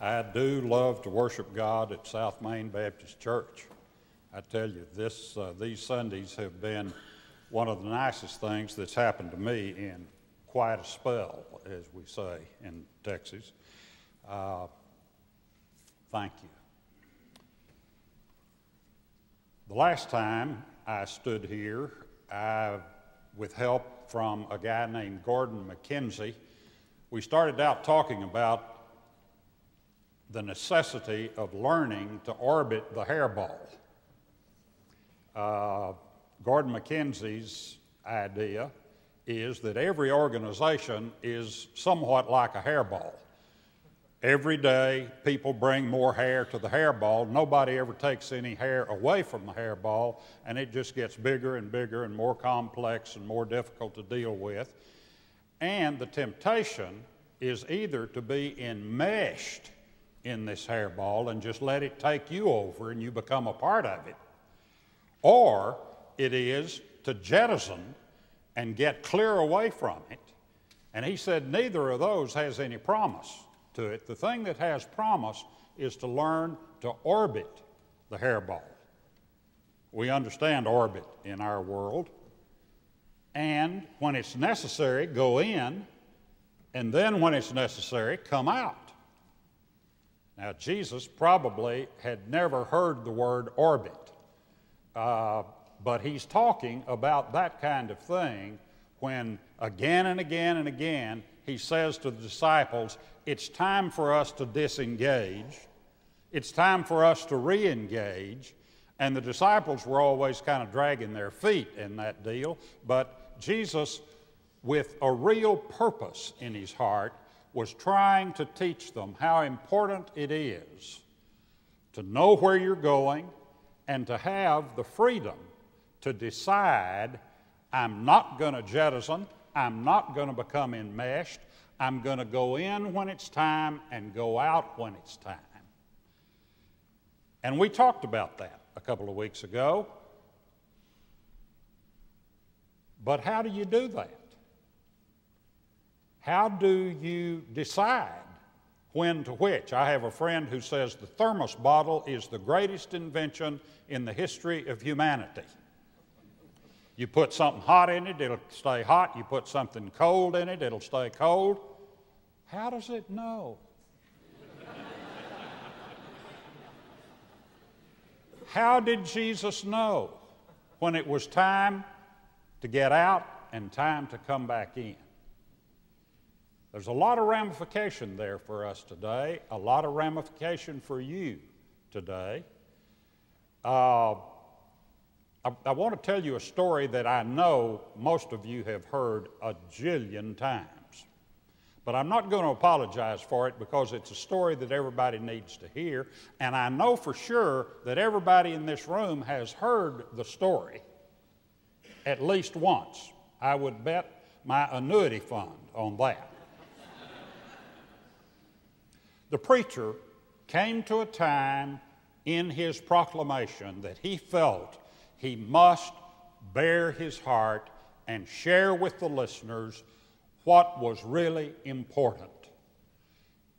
I do love to worship God at South Main Baptist Church. I tell you, these Sundays have been one of the nicest things that's happened to me in quite a spell, as we say in Texas. Thank you. The last time I stood here, with help from a guy named Gordon McKenzie, we started out talking about the necessity of learning to orbit the hairball. Gordon McKenzie's idea is that every organization is somewhat like a hairball. Every day, people bring more hair to the hairball. Nobody ever takes any hair away from the hairball, and it just gets bigger and bigger and more complex and more difficult to deal with. And the temptation is either to be enmeshed in this hairball and just let it take you over and you become a part of it, or it is to jettison and get clear away from it. And he said neither of those has any promise to it. The thing that has promise is to learn to orbit the hairball. We understand orbit in our world, and when it's necessary, go in, and then when it's necessary, come out. Now, Jesus probably had never heard the word orbit, but he's talking about that kind of thing when again and again and again he says to the disciples, it's time for us to disengage, it's time for us to re-engage, and the disciples were always kind of dragging their feet in that deal, but Jesus, with a real purpose in his heart, was trying to teach them how important it is to know where you're going and to have the freedom to decide, I'm not going to jettison, I'm not going to become enmeshed, I'm going to go in when it's time and go out when it's time. And we talked about that a couple of weeks ago. But how do you do that? How do you decide when to which? I have a friend who says the thermos bottle is the greatest invention in the history of humanity. You put something hot in it, it'll stay hot. You put something cold in it, it'll stay cold. How does it know? How did Jesus know when it was time to get out and time to come back in? There's a lot of ramification there for us today, a lot of ramification for you today. I want to tell you a story that I know most of you have heard a jillion times. But I'm not going to apologize for it because it's a story that everybody needs to hear. And I know for sure that everybody in this room has heard the story at least once. I would bet my annuity fund on that. The preacher came to a time in his proclamation that he felt he must bare his heart and share with the listeners what was really important.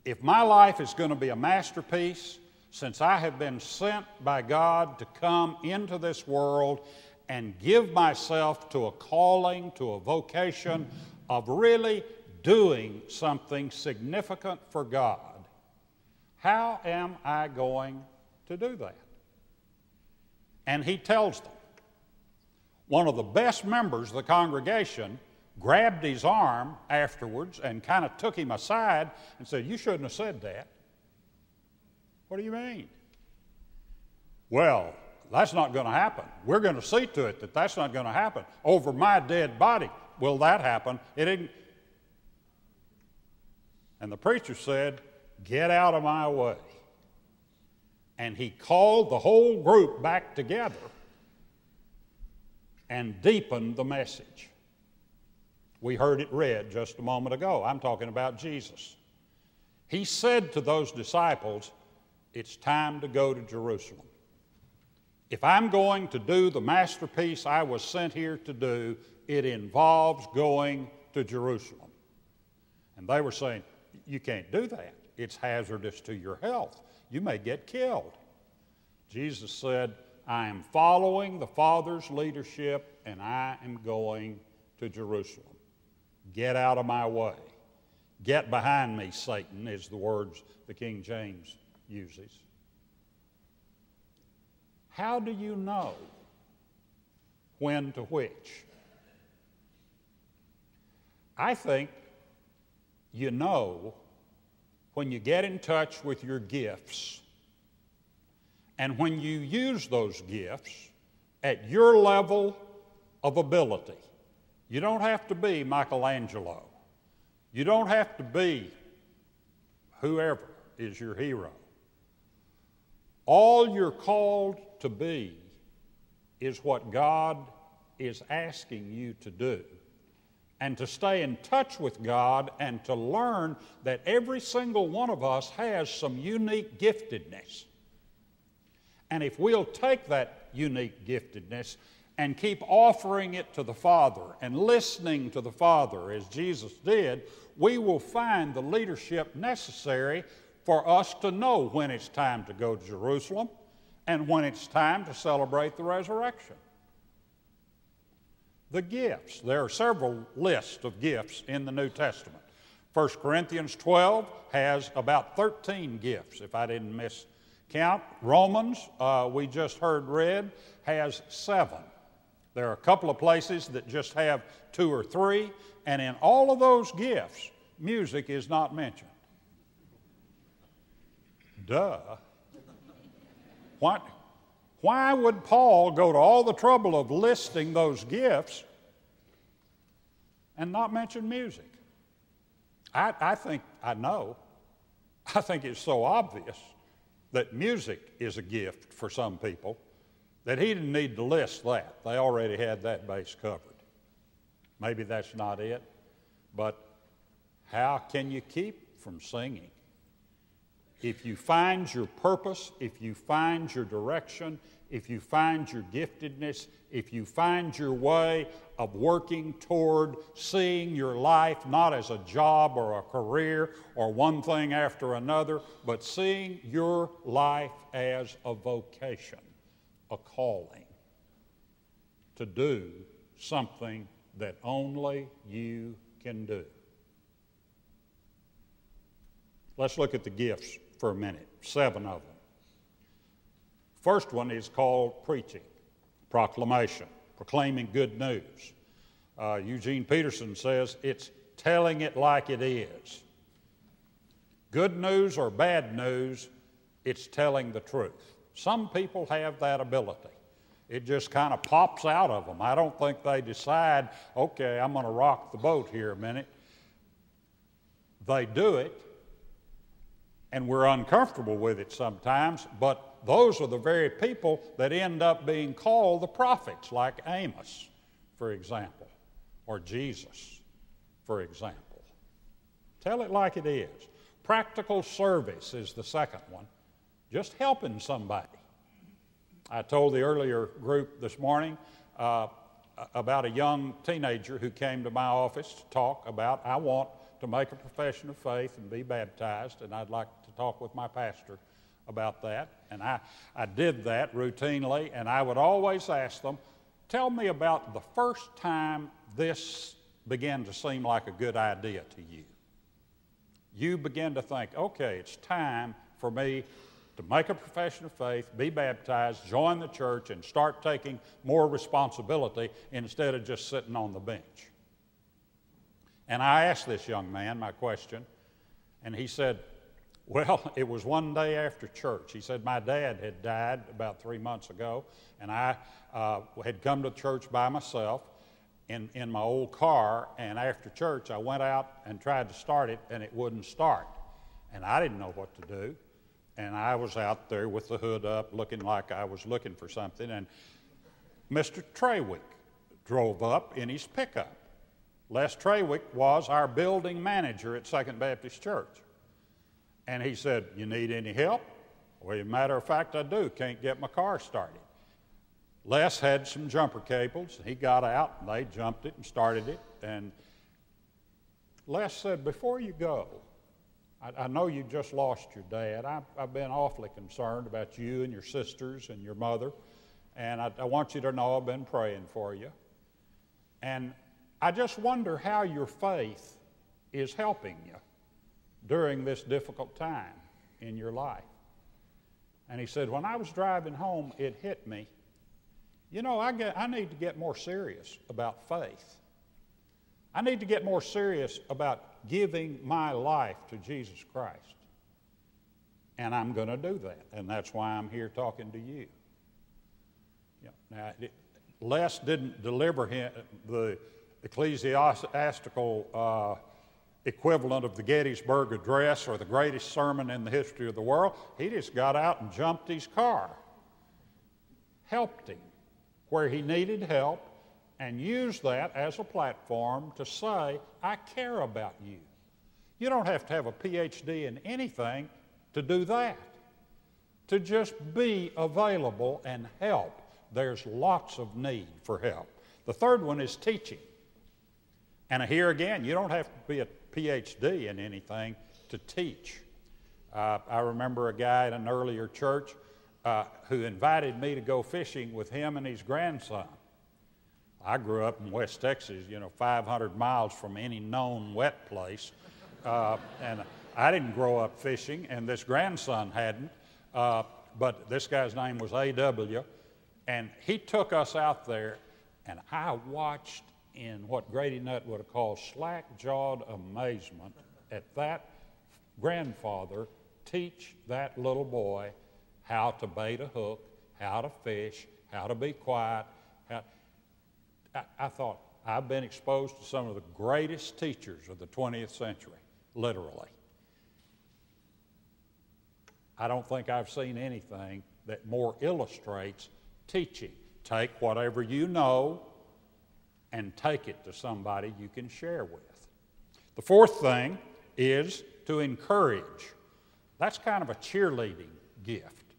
If my life is going to be a masterpiece, since I have been sent by God to come into this world and give myself to a calling, to a vocation of really doing something significant for God, how am I going to do that? And he tells them. One of the best members of the congregation grabbed his arm afterwards and kind of took him aside and said, "You shouldn't have said that." "What do you mean?" "Well, that's not going to happen. We're going to see to it that that's not going to happen. Over my dead body will that happen. It didn't." And the preacher said, "Get out of my way." And he called the whole group back together and deepened the message. We heard it read just a moment ago. I'm talking about Jesus. He said to those disciples, it's time to go to Jerusalem. If I'm going to do the masterpiece I was sent here to do, it involves going to Jerusalem. And they were saying, you can't do that. It's hazardous to your health. You may get killed. Jesus said, I am following the Father's leadership, and I am going to Jerusalem. Get out of my way. Get behind me, Satan, is the words the King James uses. How do you know when to which? I think you know when you get in touch with your gifts and when you use those gifts at your level of ability. You don't have to be Michelangelo. You don't have to be whoever is your hero. All you're called to be is what God is asking you to do, and to stay in touch with God and to learn that every single one of us has some unique giftedness. And if we'll take that unique giftedness and keep offering it to the Father and listening to the Father as Jesus did, we will find the leadership necessary for us to know when it's time to go to Jerusalem and when it's time to celebrate the resurrection. The gifts. There are several lists of gifts in the New Testament. 1 Corinthians 12 has about 13 gifts, if I didn't miscount. Romans, we just heard read, has 7. There are a couple of places that just have 2 or 3, and in all of those gifts, music is not mentioned. Duh. Why would Paul go to all the trouble of listing those gifts and not mention music? I think it's so obvious that music is a gift for some people that he didn't need to list that. They already had that base covered. Maybe that's not it, but how can you keep from singing? If you find your purpose, if you find your direction, if you find your giftedness, if you find your way of working toward seeing your life not as a job or a career or one thing after another, but seeing your life as a vocation, a calling to do something that only you can do. Let's look at the gifts for a minute, 7 of them. First one is called preaching, proclamation, proclaiming good news. Eugene Peterson says it's telling it like it is. Good news or bad news, it's telling the truth. Some people have that ability. It just kind of pops out of them. I don't think they decide, okay, I'm going to rock the boat here a minute. They do it, and we're uncomfortable with it sometimes, but those are the very people that end up being called the prophets, like Amos, for example, or Jesus, for example. Tell it like it is. Practical service is the second one, just helping somebody. I told the earlier group this morning about a young teenager who came to my office to talk about, I want to make a profession of faith and be baptized, and I'd like to talk with my pastor about that. And I did that routinely, and I would always ask them, tell me about the first time this began to seem like a good idea to you. You begin to think, okay, it's time for me to make a profession of faith, be baptized, join the church, and start taking more responsibility instead of just sitting on the bench. And I asked this young man my question, and he said, well, it was one day after church. He said, my dad had died about 3 months ago, and I had come to church by myself in my old car, and after church I went out and tried to start it, and it wouldn't start. And I didn't know what to do, and I was out there with the hood up looking like I was looking for something, and Mr. Trawick drove up in his pickup. Les Trawick was our building manager at Second Baptist Church. And he said, you need any help? Well, as a matter of fact, I do. Can't get my car started. Les had some jumper cables. He got out, and they jumped it and started it. And Les said, before you go, I know you just lost your dad. I've been awfully concerned about you and your sisters and your mother, and I want you to know I've been praying for you. And I just wonder how your faith is helping you during this difficult time in your life. And he said, when I was driving home, it hit me. You know, I need to get more serious about faith. I need to get more serious about giving my life to Jesus Christ. And I'm going to do that. And that's why I'm here talking to you. Now, Les didn't deliver him the ecclesiastical equivalent of the Gettysburg Address or the greatest sermon in the history of the world. He just got out and jumped his car, helped him where he needed help, and used that as a platform to say, I care about you. You don't have to have a PhD in anything to do that. To just be available and help. There's lots of need for help. The third one is teaching. And here again, you don't have to be a PhD in anything to teach. I remember a guy in an earlier church who invited me to go fishing with him and his grandson. I grew up in West Texas, 500 miles from any known wet place. And I didn't grow up fishing, and this grandson hadn't. But this guy's name was A.W., and he took us out there, and I watched in what Grady Nutt would have called slack-jawed amazement at that grandfather teach that little boy how to bait a hook, how to fish, how to be quiet. I thought, I've been exposed to some of the greatest teachers of the 20th century, literally. I don't think I've seen anything that more illustrates teaching. Take whatever you know and take it to somebody you can share with. The fourth thing is to encourage. That's kind of a cheerleading gift.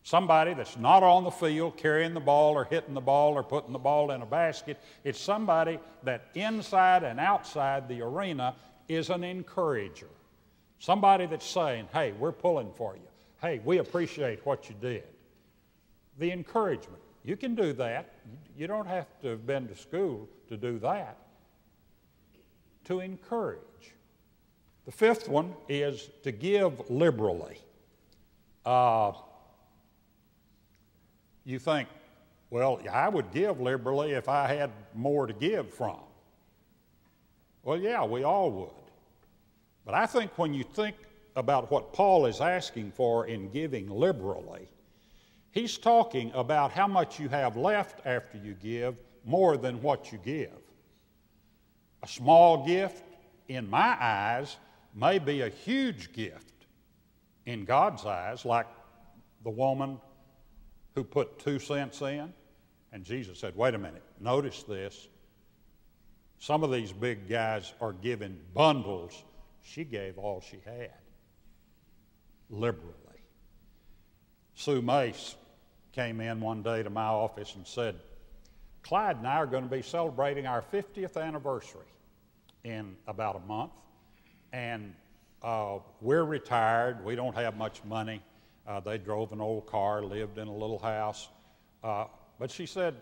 Somebody that's not on the field carrying the ball or hitting the ball or putting the ball in a basket. It's somebody that inside and outside the arena is an encourager. Somebody that's saying, hey, we're pulling for you. Hey, we appreciate what you did. The encouragement. You can do that. You don't have to have been to school to do that. To encourage. The fifth one is to give liberally. You think, well, I would give liberally if I had more to give from. Well, yeah, we all would. But I think when you think about what Paul is asking for in giving liberally, he's talking about how much you have left after you give more than what you give. A small gift, in my eyes, may be a huge gift in God's eyes, like the woman who put 2 cents in. And Jesus said, wait a minute, notice this. Some of these big guys are giving bundles. She gave all she had, liberally. Sue Mace came in one day to my office and said, Clyde and I are going to be celebrating our 50th anniversary in about a month. And we're retired. We don't have much money. They drove an old car, lived in a little house. But she said,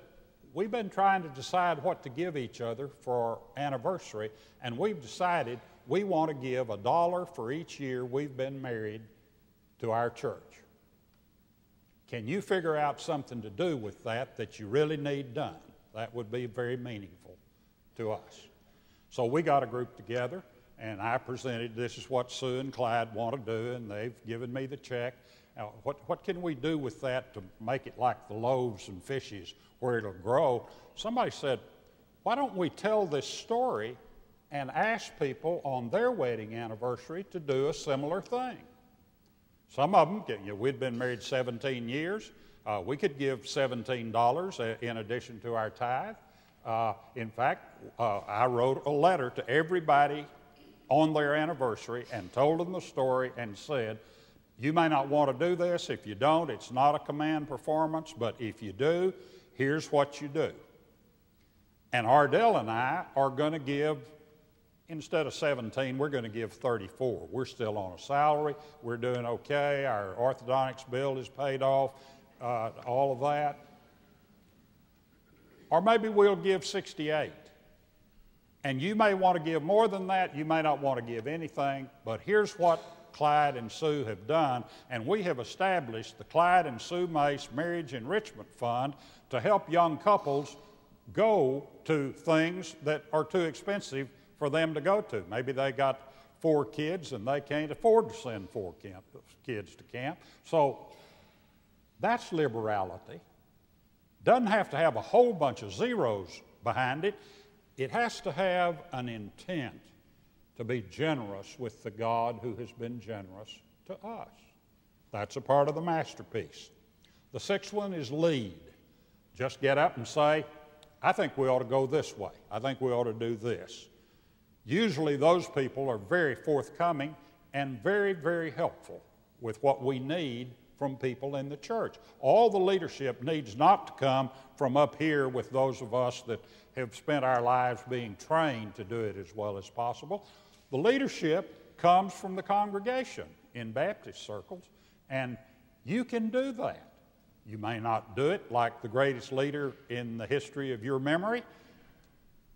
we've been trying to decide what to give each other for our anniversary, and we've decided we want to give $1 for each year we've been married to our church. Can you figure out something to do with that you really need done? That would be very meaningful to us. So we got a group together, and I presented, this is what Sue and Clyde want to do, and they've given me the check. Now, what can we do with that to make it like the loaves and fishes where it'll grow? Somebody said, why don't we tell this story and ask people on their wedding anniversary to do a similar thing? Some of them, we'd been married 17 years. We could give $17 in addition to our tithe. In fact, I wrote a letter to everybody on their anniversary and told them the story and said, you may not want to do this. If you don't, it's not a command performance, but if you do, here's what you do. And Ardell and I are going to give instead of 17, we're going to give 34. We're still on a salary. We're doing okay. Our orthodontics bill is paid off, all of that. Or maybe we'll give 68. And you may want to give more than that. You may not want to give anything. But here's what Clyde and Sue have done. And we have established the Clyde and Sue Mace Marriage Enrichment Fund to help young couples go to things that are too expensive for them to go to. Maybe they got 4 kids and they can't afford to send 4 kids to camp. So that's liberality. Doesn't have to have a whole bunch of zeros behind it. It has to have an intent to be generous with the God who has been generous to us. That's a part of the masterpiece. The 6th one is lead. Just get up and say, I think we ought to go this way. I think we ought to do this. Usually those people are very forthcoming and very, very helpful with what we need from people in the church. All the leadership needs not to come from up here with those of us that have spent our lives being trained to do it as well as possible. The leadership comes from the congregation in Baptist circles, and you can do that. You may not do it like the greatest leader in the history of your memory,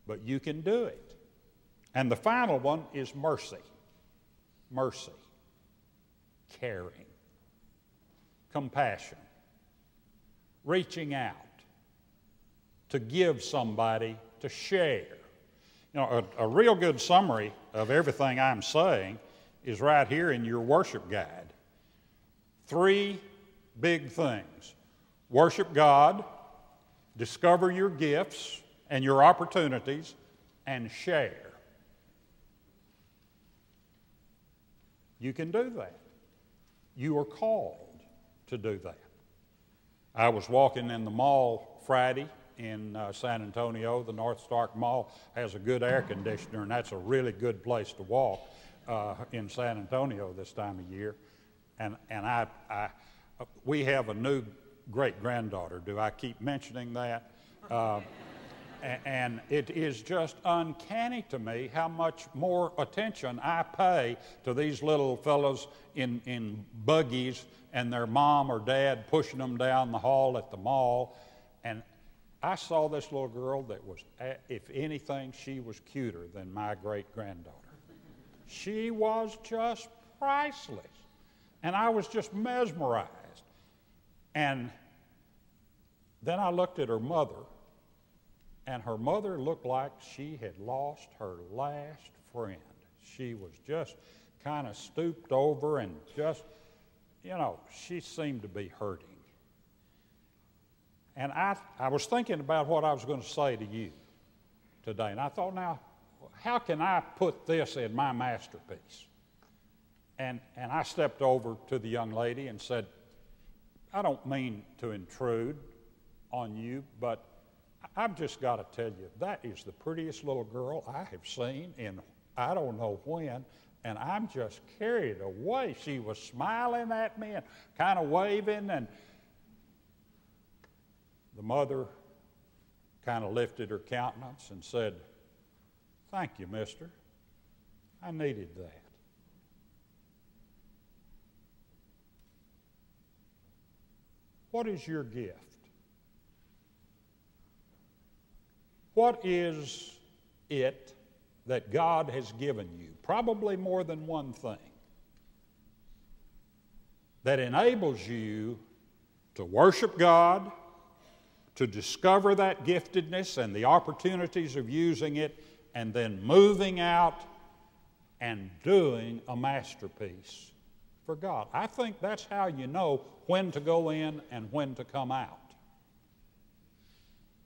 but you can do it. And the final one is mercy. Mercy. Caring. Compassion. Reaching out. To give somebody, to share. You know, a real good summary of everything I'm saying is right here in your worship guide. 3 big things. Worship God, discover your gifts and your opportunities, and share. You can do that. You are called to do that. I was walking in the mall Friday in San Antonio. The North Stark Mall has a good air conditioner, and that's a really good place to walk in San Antonio this time of year. And we have a new great-granddaughter. Do I keep mentioning that? And it is just uncanny to me how much more attention I pay to these little fellows in buggies and their mom or dad pushing them down the hall at the mall. And I saw this little girl that was, if anything, she was cuter than my great-granddaughter. She was just priceless. And I was just mesmerized. And then I looked at her mother, and her mother looked like she had lost her last friend. She was just kind of stooped over and just, you know, she seemed to be hurting. And I was thinking about what I was going to say to you today. And I thought, now, how can I put this in my masterpiece? And I stepped over to the young lady and said, I don't mean to intrude on you, but I've just got to tell you, that is the prettiest little girl I have seen in I don't know when, and I'm just carried away. She was smiling at me and kind of waving, and the mother kind of lifted her countenance and said, thank you, mister. I needed that. What is your gift? What is it that God has given you? Probably more than one thing that enables you to worship God, to discover that giftedness and the opportunities of using it, and then moving out and doing a masterpiece for God. I think that's how you know when to go in and when to come out.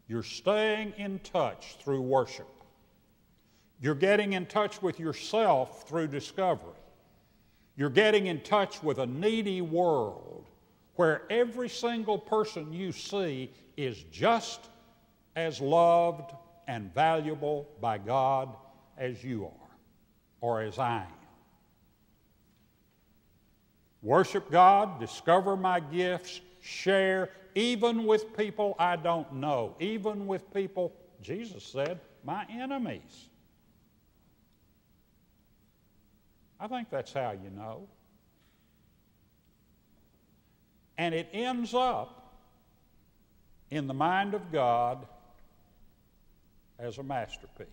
You're staying in touch through worship. You're getting in touch with yourself through discovery. You're getting in touch with a needy world where every single person you see is just as loved and valuable by God as you are, or as I am. Worship God, discover my gifts, share, even with people I don't know, even with people, Jesus said, my enemies. I think that's how you know. And it ends up in the mind of God as a masterpiece.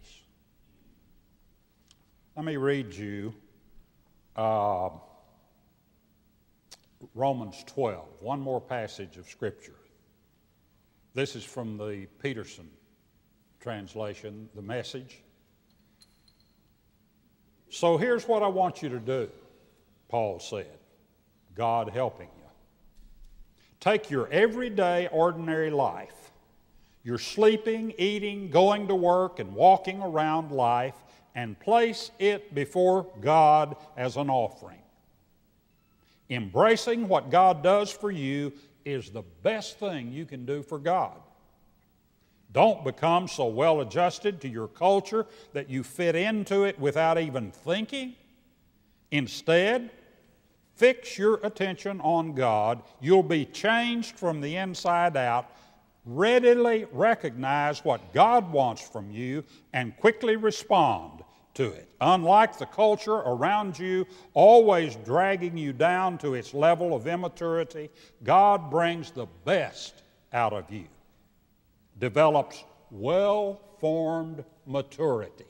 Let me read you Romans 12, one more passage of Scripture. This is from the Peterson translation, the Message. So here's what I want you to do, Paul said, God helping you. Take your everyday, ordinary life, your sleeping, eating, going to work, and walking around life, and place it before God as an offering. Embracing what God does for you is the best thing you can do for God. Don't become so well adjusted to your culture that you fit into it without even thinking. Instead, fix your attention on God. You'll be changed from the inside out. Readily recognize what God wants from you and quickly respond to it. Unlike the culture around you, always dragging you down to its level of immaturity, God brings the best out of you, develops well-formed maturity,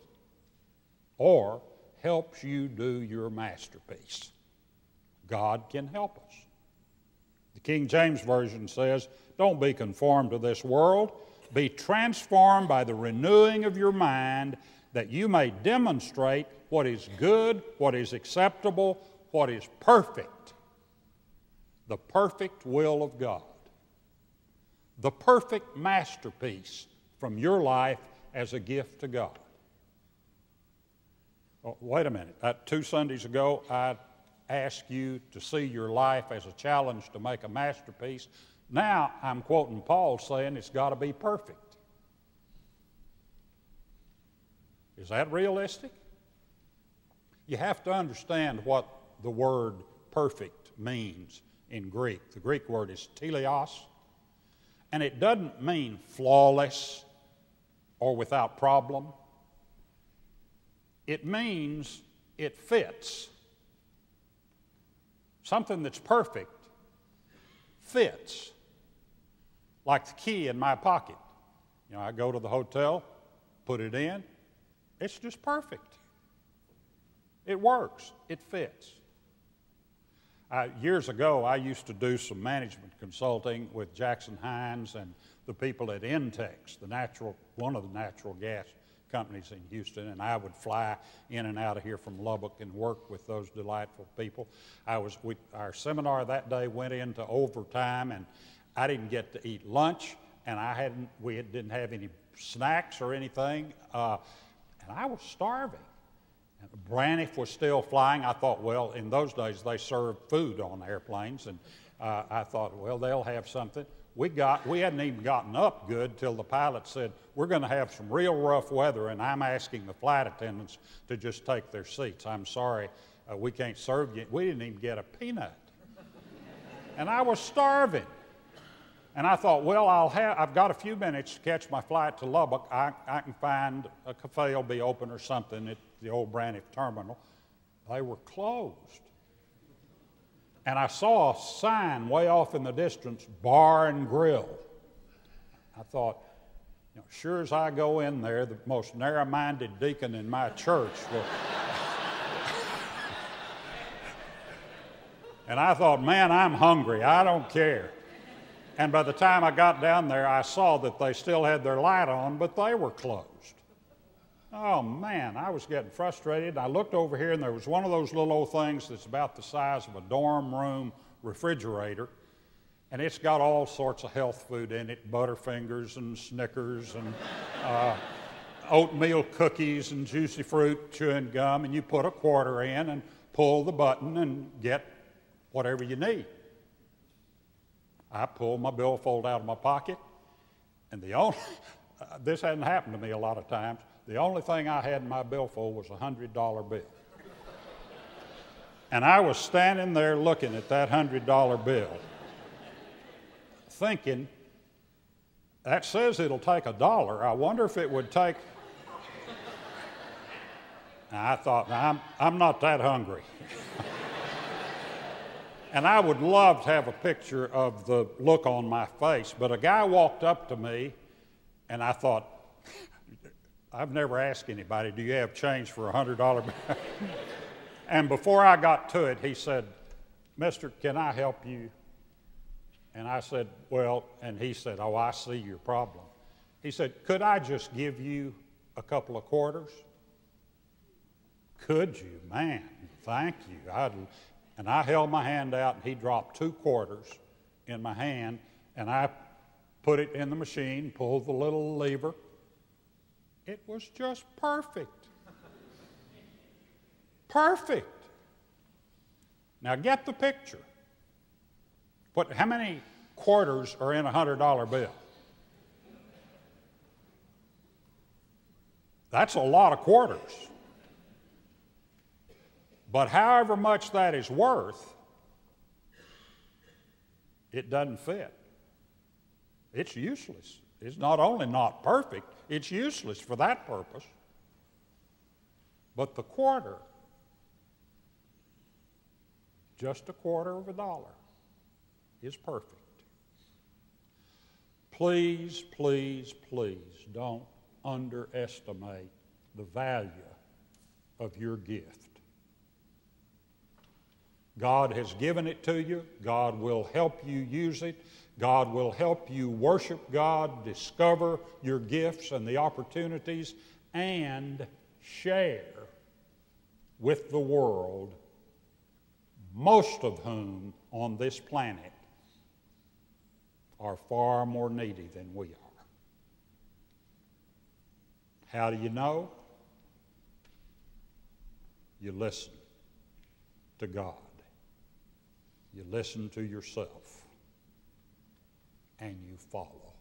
or helps you do your masterpiece. God can help us. The King James Version says, don't be conformed to this world. Be transformed by the renewing of your mind, that you may demonstrate what is good, what is acceptable, what is perfect. The perfect will of God. The perfect masterpiece from your life as a gift to God. Oh, wait a minute. 2 Sundays ago, I asked you to see your life as a challenge to make a masterpiece. Now I'm quoting Paul saying it's got to be perfect. Is that realistic? You have to understand what the word perfect means in Greek. The Greek word is teleos, and it doesn't mean flawless or without problem. It means it fits. Something that's perfect fits. Like the key in my pocket. You know, I go to the hotel, put it in, it's just perfect. It works. It fits. Years ago, I used to do some management consulting with Jackson Hines and the people at Intex, one of the natural gas companies in Houston, and I would fly in and out of here from Lubbock and work with those delightful people. Our seminar that day went into overtime, and I didn't get to eat lunch, and we didn't have any snacks or anything. And I was starving. And Braniff was still flying. I thought, well, in those days they served food on airplanes, and I thought, well, they'll have something. We hadn't even gotten up good till the pilot said, we're going to have some real rough weather, and I'm asking the flight attendants to just take their seats. I'm sorry, we can't serve you. We didn't even get a peanut. And I was starving. And I thought, well, I've got a few minutes to catch my flight to Lubbock. I can find a cafe will be open or something at the old Braniff terminal. They were closed. And I saw a sign way off in the distance, Bar and Grill. I thought, you know, sure as I go in there, the most narrow-minded deacon in my church will... And I thought, man, I'm hungry. I don't care. And by the time I got down there, I saw that they still had their light on, but they were closed. Oh, man, I was getting frustrated. I looked over here, and there was one of those little old things that's about the size of a dorm room refrigerator, and it's got all sorts of health food in it, Butterfingers and Snickers and oatmeal cookies and juicy fruit, chewing gum, and you put a quarter in and pull the button and get whatever you need. I pulled my billfold out of my pocket, and this hadn't happened to me a lot of times, the only thing I had in my billfold was a $100 bill. And I was standing there looking at that $100 bill, thinking, that says it'll take $1. I wonder if it would take And I thought, now, I'm not that hungry. And I would love to have a picture of the look on my face, but a guy walked up to me, and I thought, I've never asked anybody, do you have change for $100 bill? And before I got to it, he said, Mister, can I help you? And I said, well, and he said, oh, I see your problem. He said, could I just give you a couple of quarters? Could you? Man, thank you. And I held my hand out, and he dropped 2 quarters in my hand, and I put it in the machine, pulled the little lever. It was just perfect. Perfect. Now get the picture. How many quarters are in a $100 bill? That's a lot of quarters. But however much that is worth, it doesn't fit. It's useless. It's not only not perfect, it's useless for that purpose. But the quarter, just a quarter of a dollar, is perfect. Please, please, please don't underestimate the value of your gift. God has given it to you. God will help you use it. God will help you worship God, discover your gifts and the opportunities, and share with the world, most of whom on this planet are far more needy than we are. How do you know? You listen to God. You listen to yourself, and you follow.